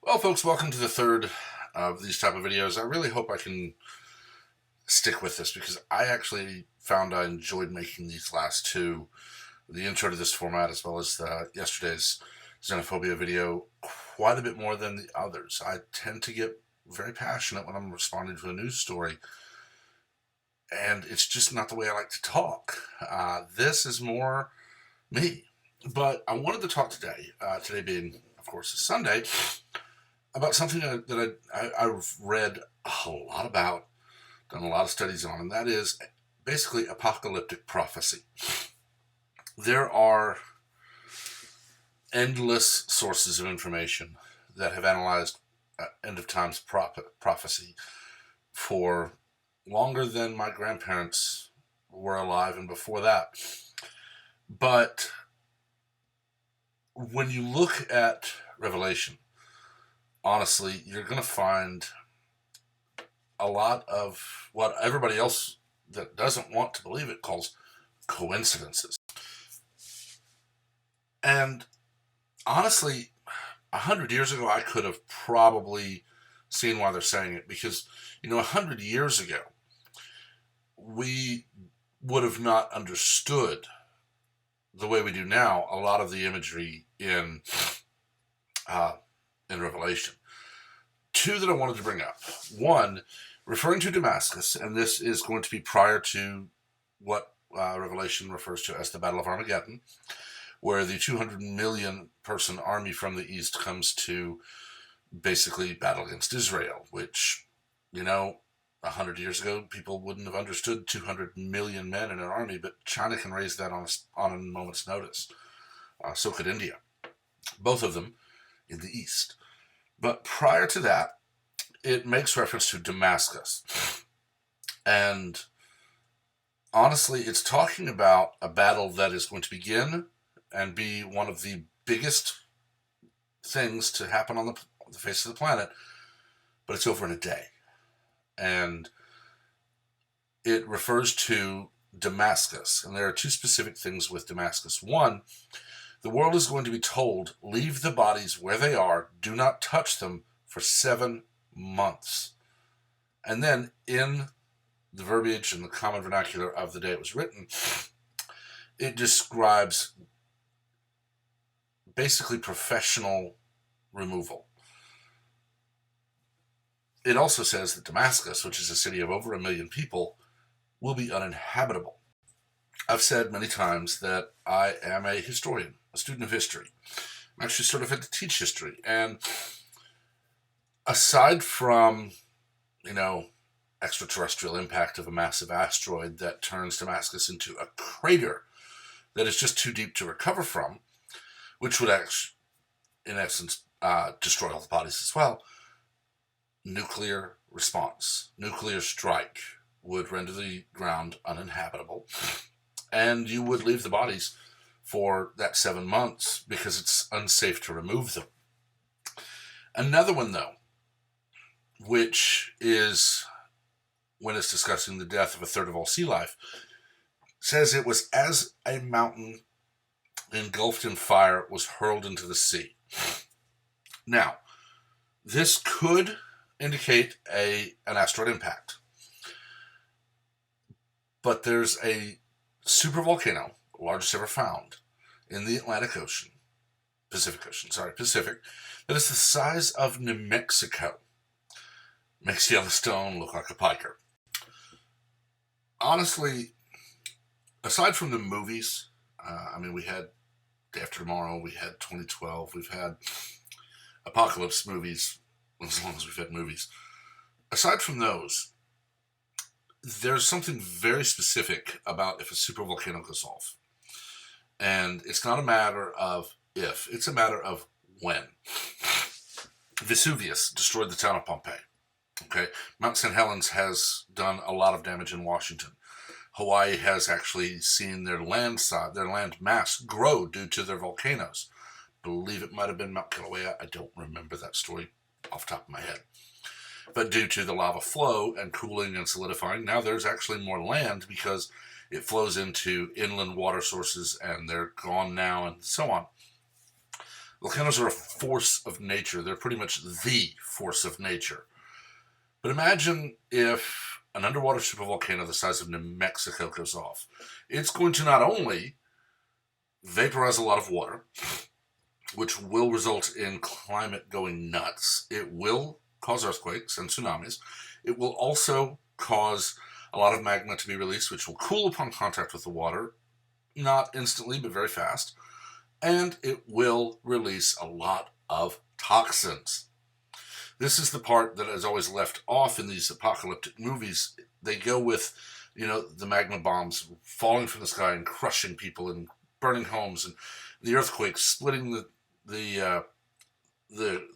Well, folks, welcome to the third of these type of videos. I really hope I can stick with this because I actually found I enjoyed making these last two, the intro to this format as well as yesterday's xenophobia video, quite a bit more than the others. I tend to get very passionate when I'm responding to a news story, and it's just not the way I like to talk. This is more me. But I wanted to talk today, today being, of course, a Sunday, about something I've read a lot about, done a lot of studies on, and that is basically apocalyptic prophecy. There are endless sources of information that have analyzed end of times prophecy for longer than my grandparents were alive and before that. But when you look at Revelation, honestly, you're going to find a lot of what everybody else that doesn't want to believe it calls coincidences. And honestly, 100 years ago, I could have probably seen why they're saying it because, 100 years ago, we would have not understood the way we do now a lot of the imagery in Revelation. Two that I wanted to bring up. One, referring to Damascus, and this is going to be prior to what Revelation refers to as the Battle of Armageddon, where the 200 million person army from the east comes to basically battle against Israel, which, 100 years ago, people wouldn't have understood 200 million men in an army, but China can raise that on a moment's notice. So could India. Both of them in the east. But prior to that, it makes reference to Damascus. And honestly, it's talking about a battle that is going to begin and be one of the biggest things to happen on the face of the planet, but it's over in a day. And it refers to Damascus. And there are two specific things with Damascus. One, the world is going to be told, leave the bodies where they are, do not touch them for 7 months. And then in the verbiage and the common vernacular of the day it was written, it describes basically professional removal. It also says that Damascus, which is a city of over 1 million people, will be uninhabitable. I've said many times that I am a historian, a student of history. I'm actually certified to teach history. And aside from, extraterrestrial impact of a massive asteroid that turns Damascus into a crater that is just too deep to recover from, which would actually, in essence, destroy all the bodies as well, nuclear response, nuclear strike would render the ground uninhabitable, and you would leave the bodies for that 7 months because it's unsafe to remove them. Another one, though, which is when it's discussing the death of a third of all sea life, says it was as a mountain engulfed in fire was hurled into the sea. Now, this could indicate an asteroid impact. But there's a supervolcano, largest ever found, in the Pacific, that is the size of New Mexico. Makes Yellowstone look like a piker. Honestly, aside from the movies, we had Day After Tomorrow, we had 2012, we've had apocalypse movies, as long as we've had movies. Aside from those, there's something very specific about if a supervolcano goes off. And it's not a matter of if, it's a matter of when. Vesuvius destroyed the town of Pompeii. Okay, Mount St. Helens has done a lot of damage in Washington. Hawaii has actually seen their land mass grow due to their volcanoes. I believe it might have been Mount Kilauea. I don't remember that story off the top of my head. But due to the lava flow and cooling and solidifying, now there's actually more land because it flows into inland water sources and they're gone now and so on. Volcanoes are a force of nature. They're pretty much the force of nature. But imagine if an underwater supervolcano the size of New Mexico goes off. It's going to not only vaporize a lot of water, which will result in climate going nuts. It will cause earthquakes and tsunamis. It will also cause a lot of magma to be released, which will cool upon contact with the water, not instantly, but very fast. And it will release a lot of toxins. This is the part that is always left off in these apocalyptic movies. They go with, the magma bombs falling from the sky and crushing people and burning homes, and the earthquakes splitting the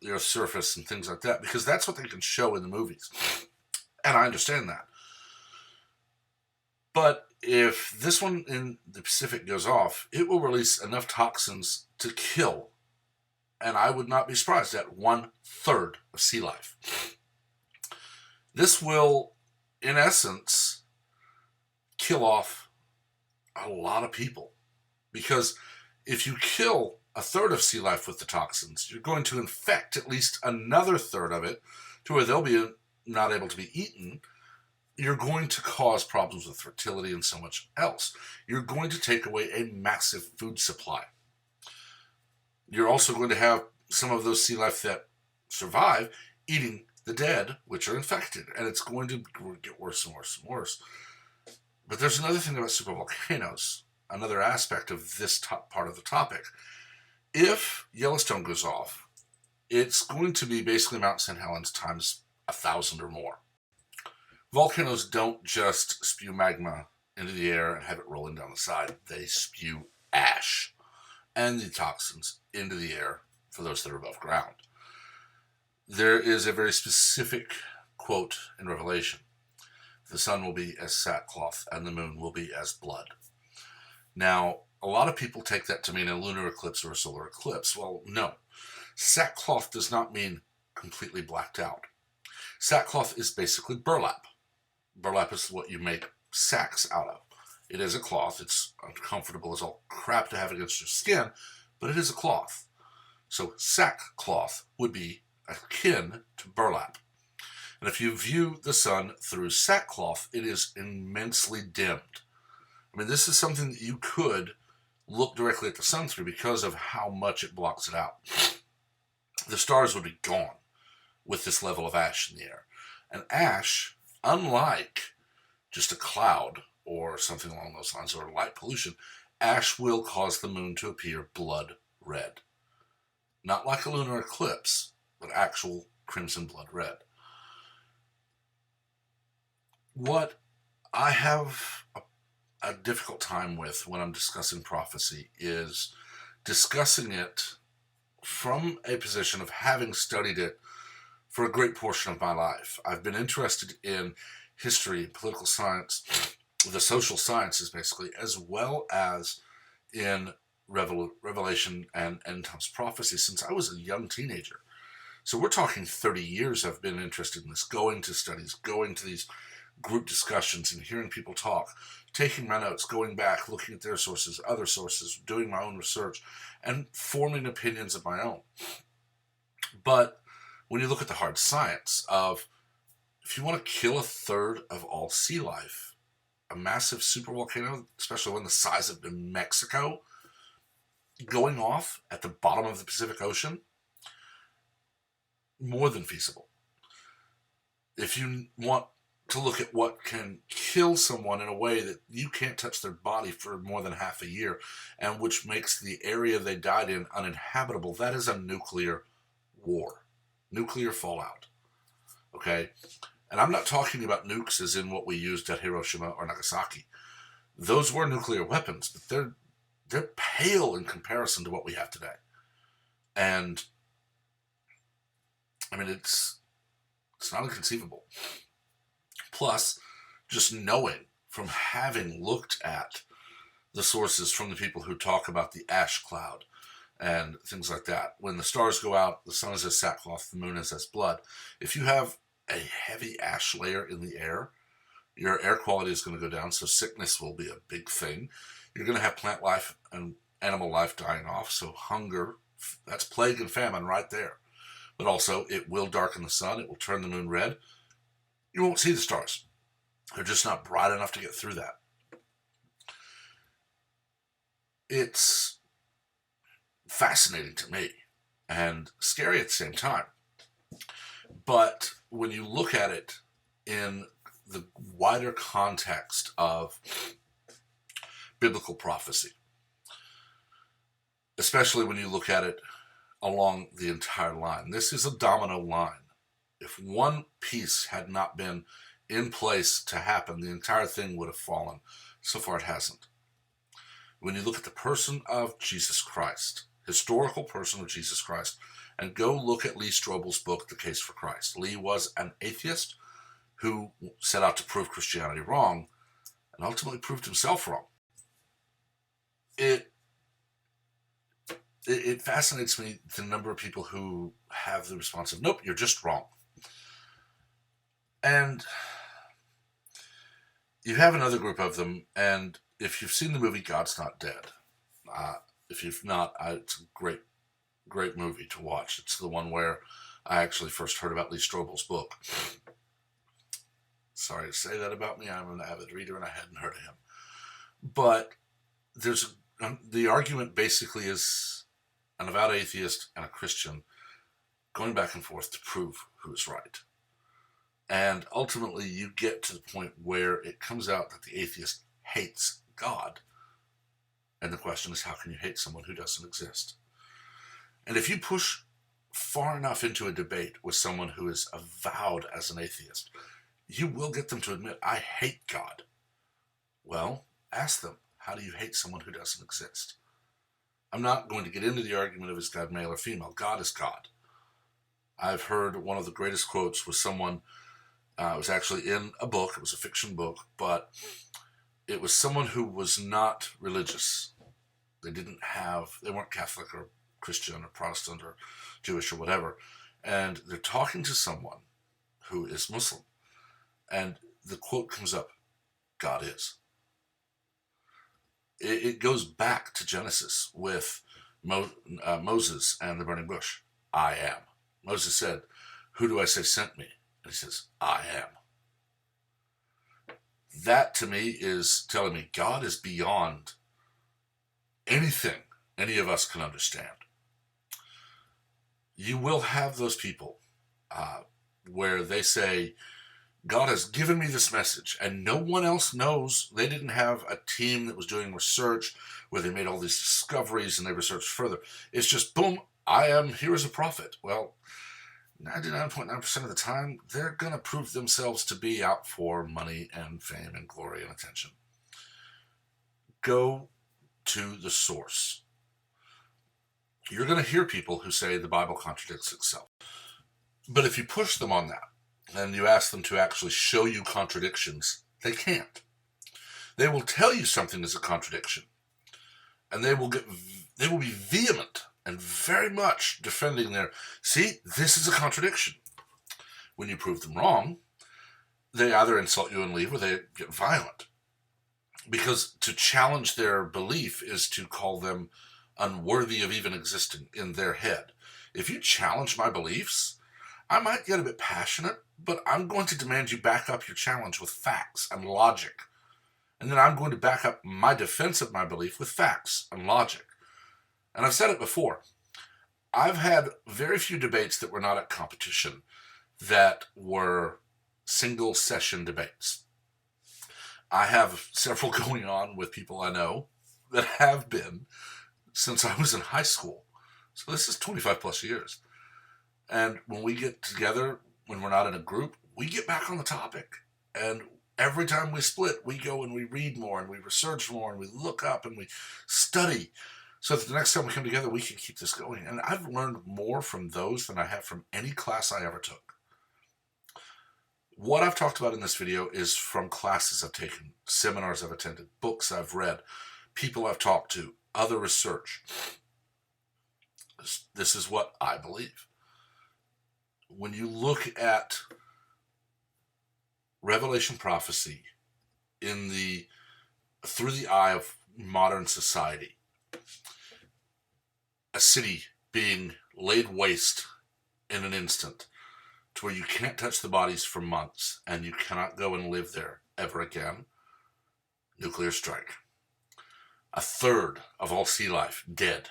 Earth's surface and things like that, because that's what they can show in the movies. And I understand that. But if this one in the Pacific goes off, it will release enough toxins to kill, and I would not be surprised, at 1/3 of sea life. This will, in essence, kill off a lot of people. Because if you kill 1/3 of sea life with the toxins, you're going to infect at least another third of it to where they'll be not able to be eaten. You're going to cause problems with fertility and so much else. You're going to take away a massive food supply. You're also going to have some of those sea life that survive eating the dead, which are infected. And it's going to get worse and worse and worse. But there's another thing about supervolcanoes, another aspect of this part of the topic. If Yellowstone goes off, it's going to be basically Mount St. Helens times 1,000 or more. Volcanoes don't just spew magma into the air and have it rolling down the side. They spew ash and the toxins into the air for those that are above ground. There is a very specific quote in Revelation. The sun will be as sackcloth and the moon will be as blood. Now, a lot of people take that to mean a lunar eclipse or a solar eclipse. Well, no. Sackcloth does not mean completely blacked out. Sackcloth is basically burlap. Burlap is what you make sacks out of. It is a cloth. It's uncomfortable as all crap to have against your skin, but it is a cloth. So sackcloth would be akin to burlap. And if you view the sun through sackcloth, it is immensely dimmed. I mean, this is something that you could look directly at the sun through because of how much it blocks it out. The stars would be gone with this level of ash in the air. And ash, unlike just a cloud or something along those lines, or light pollution, ash will cause the moon to appear blood red. Not like a lunar eclipse, but actual crimson blood red. What I have a difficult time with when I'm discussing prophecy is discussing it from a position of having studied it for a great portion of my life. I've been interested in history, political science, the social sciences basically, as well as in Revelation and end times prophecy since I was a young teenager. So we're talking 30 years I've been interested in this, going to studies, going to these group discussions and hearing people talk, taking my notes, going back, looking at their sources, other sources, doing my own research, and forming opinions of my own. But when you look at the hard science of, if you want to kill 1/3 of all sea life, a massive supervolcano, especially one the size of New Mexico, going off at the bottom of the Pacific Ocean, more than feasible. If you want to look at what can kill someone in a way that you can't touch their body for more than half a year, and which makes the area they died in uninhabitable, that is a nuclear war. Nuclear fallout. Okay? And I'm not talking about nukes as in what we used at Hiroshima or Nagasaki. Those were nuclear weapons, but they're pale in comparison to what we have today. And I mean, it's not inconceivable. Plus, just knowing from having looked at the sources from the people who talk about the ash cloud and things like that. When the stars go out, the sun is as sackcloth, the moon is as blood. If you have a heavy ash layer in the air, your air quality is going to go down, so sickness will be a big thing. You're going to have plant life and animal life dying off, so hunger, That's plague and famine right there. But also, it will darken the sun. It will turn the moon red. You won't see the stars. They're just not bright enough to get through that. It's fascinating to me and scary at the same time. But when you look at it in the wider context of biblical prophecy, especially when you look at it along the entire line, this is a domino line. If one piece had not been in place to happen, the entire thing would have fallen. So far it hasn't. When you look at the person of Jesus Christ, historical person of Jesus Christ, and go look at Lee Strobel's book, The Case for Christ. Lee was an atheist who set out to prove Christianity wrong and ultimately proved himself wrong. It fascinates me the number of people who have the response of, nope, you're just wrong. And you have another group of them, and if you've seen the movie God's Not Dead, if you've not, it's a great movie to watch. It's the one where I actually first heard about Lee Strobel's book. Sorry to say that about me. I'm an avid reader and I hadn't heard of him. But the argument basically is an avowed atheist and a Christian going back and forth to prove who is right. And ultimately you get to the point where it comes out that the atheist hates God. And the question is, how can you hate someone who doesn't exist? And if you push far enough into a debate with someone who is avowed as an atheist, you will get them to admit, I hate God. Well, ask them, how do you hate someone who doesn't exist? I'm not going to get into the argument of is God male or female. God is God. I've heard one of the greatest quotes was someone, it was actually in a book, it was a fiction book, but it was someone who was not religious. They weren't Catholic or Christian or Protestant or Jewish or whatever. And they're talking to someone who is Muslim. And the quote comes up, God is. It goes back to Genesis with Moses and the burning bush. I am. Moses said, who do I say sent me? And he says, I am. That to me is telling me God is beyond anything any of us can understand. You will have those people where they say, God has given me this message, and no one else knows. They didn't have a team that was doing research where they made all these discoveries and they researched further. It's just, boom, I am here as a prophet. Well, 99.9% of the time, they're going to prove themselves to be out for money and fame and glory and attention. Go to the source. You're going to hear people who say the Bible contradicts itself. But if you push them on that, and you ask them to actually show you contradictions, they can't. They will tell you something is a contradiction, and they will be vehement and very much defending see, this is a contradiction. When you prove them wrong, they either insult you and leave or they get violent. Because to challenge their belief is to call them unworthy of even existing in their head. If you challenge my beliefs, I might get a bit passionate, but I'm going to demand you back up your challenge with facts and logic. And then I'm going to back up my defense of my belief with facts and logic. And I've said it before. I've had very few debates that were not at competition that were single session debates. I have several going on with people I know that have been since I was in high school. So this is 25 plus years. And when we get together, when we're not in a group, we get back on the topic. And every time we split, we go and we read more and we research more and we look up and we study so that the next time we come together, we can keep this going. And I've learned more from those than I have from any class I ever took. What I've talked about in this video is from classes I've taken, seminars I've attended, books I've read, people I've talked to, other research. This is what I believe. When you look at Revelation prophecy through the eye of modern society, a city being laid waste in an instant to where you can't touch the bodies for months and you cannot go and live there ever again. Nuclear strike. A third of all sea life dead.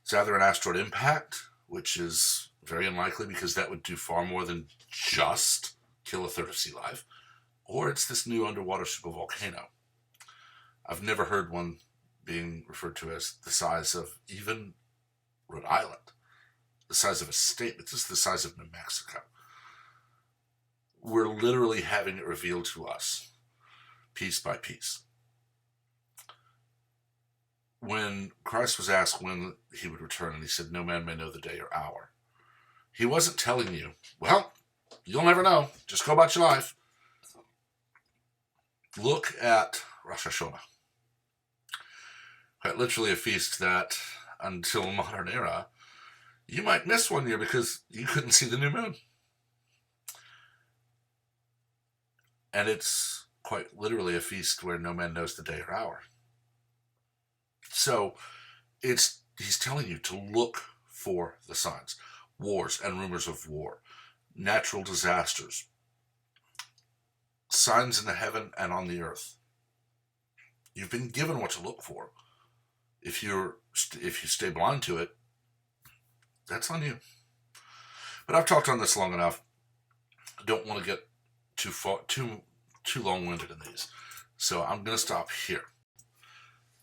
It's either an asteroid impact, which is very unlikely because that would do far more than just kill a third of sea life, or it's this new underwater supervolcano. I've never heard one being referred to as the size of even Rhode Island, the size of a state, but this is the size of New Mexico. We're literally having it revealed to us, piece by piece. When Christ was asked when he would return, and he said, "No man may know the day or hour," he wasn't telling you, well, you'll never know, just go about your life. Look at Rosh Hashanah. Quite literally a feast that, until modern era, you might miss one year because you couldn't see the new moon. And it's quite literally a feast where no man knows the day or hour. So he's telling you to look for the signs. Wars and rumors of war, natural disasters, signs in the heaven and on the earth. You've been given what to look for. If you stay blind to it, that's on you. But I've talked on this long enough. I don't want to get too long-winded in these, so I'm going to stop here.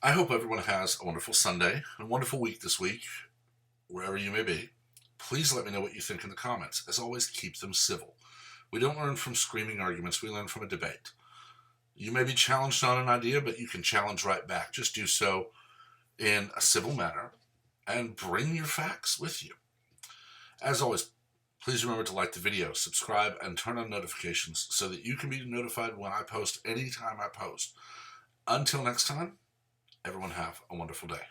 I hope everyone has a wonderful Sunday and a wonderful week this week, wherever you may be. Please let me know what you think in the comments. As always, keep them civil. We don't learn from screaming arguments, we learn from a debate. You may be challenged on an idea, but you can challenge right back. Just do so in a civil manner and bring your facts with you. As always, please remember to like the video, subscribe, and turn on notifications so that you can be notified when I post anytime I post. Until next time, everyone have a wonderful day.